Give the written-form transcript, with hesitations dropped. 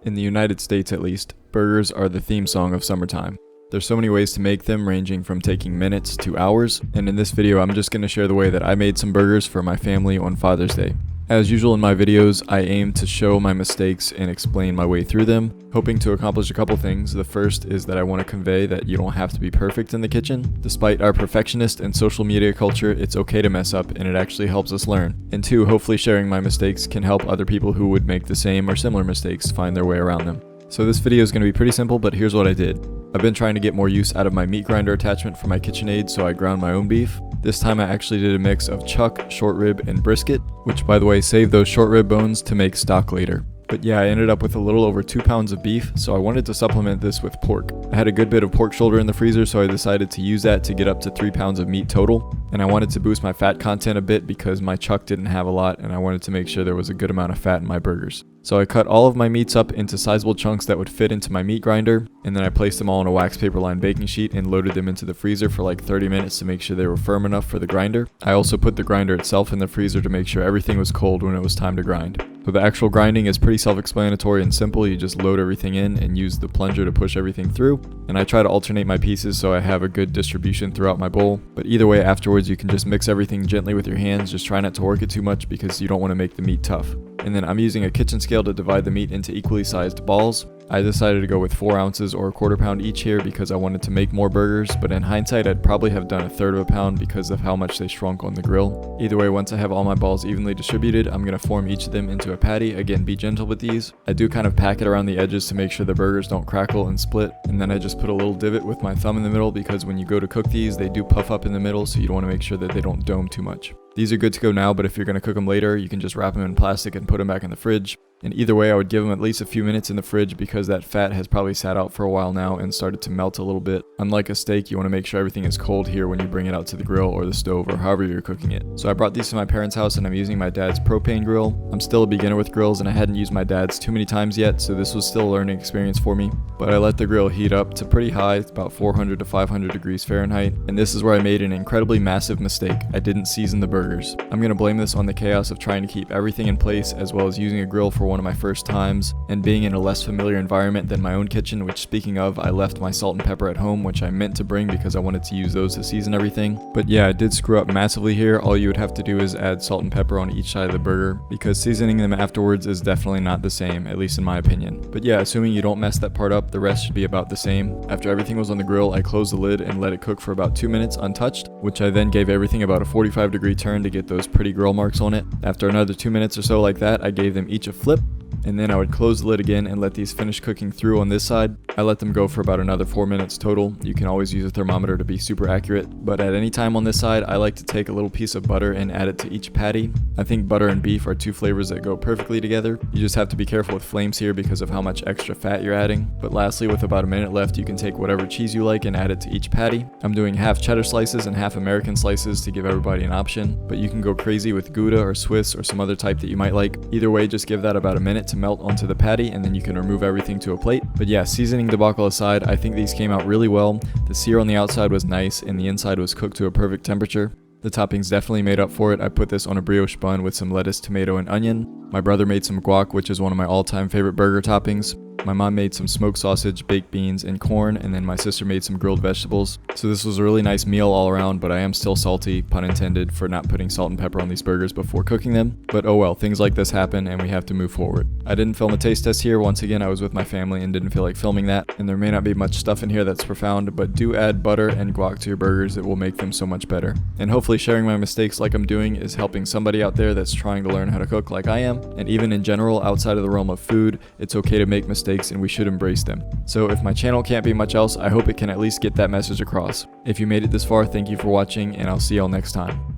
In the United States at least, burgers are the theme song of summertime. There's so many ways to make them, ranging from taking minutes to hours, and in this video I'm just going to share the way that I made some burgers for my family on Father's Day. As usual in my videos, I aim to show my mistakes and explain my way through them, hoping to accomplish a couple things. The first is that I want to convey that you don't have to be perfect in the kitchen. Despite our perfectionist and social media culture, it's okay to mess up and it actually helps us learn. And two, hopefully sharing my mistakes can help other people who would make the same or similar mistakes find their way around them. So this video is going to be pretty simple, but here's what I did. I've been trying to get more use out of my meat grinder attachment for my KitchenAid, so I ground my own beef. This time I actually did a mix of chuck, short rib, and brisket, which by the way, save those short rib bones to make stock later. But yeah, I ended up with a little over 2 pounds of beef, so I wanted to supplement this with pork. I had a good bit of pork shoulder in the freezer, so I decided to use that to get up to 3 pounds of meat total. And I wanted to boost my fat content a bit because my chuck didn't have a lot, and I wanted to make sure there was a good amount of fat in my burgers. So I cut all of my meats up into sizable chunks that would fit into my meat grinder, and then I placed them all on a wax paper lined baking sheet and loaded them into the freezer for like 30 minutes to make sure they were firm enough for the grinder. I also put the grinder itself in the freezer to make sure everything was cold when it was time to grind. So the actual grinding is pretty self-explanatory and simple. You just load everything in and use the plunger to push everything through. And I try to alternate my pieces so I have a good distribution throughout my bowl. But either way, afterwards you can just mix everything gently with your hands. Just try not to work it too much because you don't want to make the meat tough. And then I'm using a kitchen scale to divide the meat into equally sized balls. I decided to go with 4 ounces or a quarter pound each here because I wanted to make more burgers, but in hindsight I'd probably have done 1/3 of a pound because of how much they shrunk on the grill. Either way, once I have all my balls evenly distributed, I'm going to form each of them into a patty. Again, be gentle with these. I do kind of pack it around the edges to make sure the burgers don't crackle and split, and then I just put a little divot with my thumb in the middle because when you go to cook these, they do puff up in the middle, so you don't want to make sure that they don't dome too much. These are good to go now, but if you're going to cook them later, you can just wrap them in plastic and put them back in the fridge. And either way, I would give them at least a few minutes in the fridge because that fat has probably sat out for a while now and started to melt a little bit. Unlike a steak, you want to make sure everything is cold here when you bring it out to the grill or the stove or however you're cooking it. So I brought these to my parents' house and I'm using my dad's propane grill. I'm still a beginner with grills and I hadn't used my dad's too many times yet, so this was still a learning experience for me. But I let the grill heat up to pretty high, about 400 to 500 degrees Fahrenheit. And this is where I made an incredibly massive mistake. I didn't season the burgers. I'm going to blame this on the chaos of trying to keep everything in place as well as using a grill for one of my first times and being in a less familiar environment than my own kitchen, which speaking of, I left my salt and pepper at home, which I meant to bring because I wanted to use those to season everything. But yeah, I did screw up massively here. All you would have to do is add salt and pepper on each side of the burger because seasoning them afterwards is definitely not the same, at least in my opinion. But yeah, assuming you don't mess that part up, the rest should be about the same. After everything was on the grill, I closed the lid and let it cook for about 2 minutes untouched, which I then gave everything about a 45-degree turn to get those pretty grill marks on it. After another 2 minutes or so like that, I gave them each a flip. And then I would close the lid again and let these finish cooking through on this side. I let them go for about another 4 minutes total. You can always use a thermometer to be super accurate, but at any time on this side, I like to take a little piece of butter and add it to each patty. I think butter and beef are two flavors that go perfectly together. You just have to be careful with flames here because of how much extra fat you're adding. But lastly, with about a minute left, you can take whatever cheese you like and add it to each patty. I'm doing half cheddar slices and half American slices to give everybody an option, but you can go crazy with Gouda or Swiss or some other type that you might like. Either way, just give that about a minute to melt onto the patty and then you can remove everything to a plate. But yeah, seasoning debacle aside, I think these came out really well. The sear on the outside was nice and the inside was cooked to a perfect temperature. The toppings definitely made up for it. I put this on a brioche bun with some lettuce, tomato, and onion. My brother made some guac, which is one of my all-time favorite burger toppings. My mom made some smoked sausage, baked beans, and corn, and then my sister made some grilled vegetables. So this was a really nice meal all around, but I am still salty, pun intended, for not putting salt and pepper on these burgers before cooking them. But oh well, things like this happen and we have to move forward. I didn't film a taste test here. Once again, I was with my family and didn't feel like filming that. And there may not be much stuff in here that's profound, but do add butter and guac to your burgers. It will make them so much better. And hopefully sharing my mistakes like I'm doing is helping somebody out there that's trying to learn how to cook like I am. And even in general, outside of the realm of food, it's okay to make mistakes and we should embrace them. So if my channel can't be much else, I hope it can at least get that message across. If you made it this far, thank you for watching and I'll see y'all next time.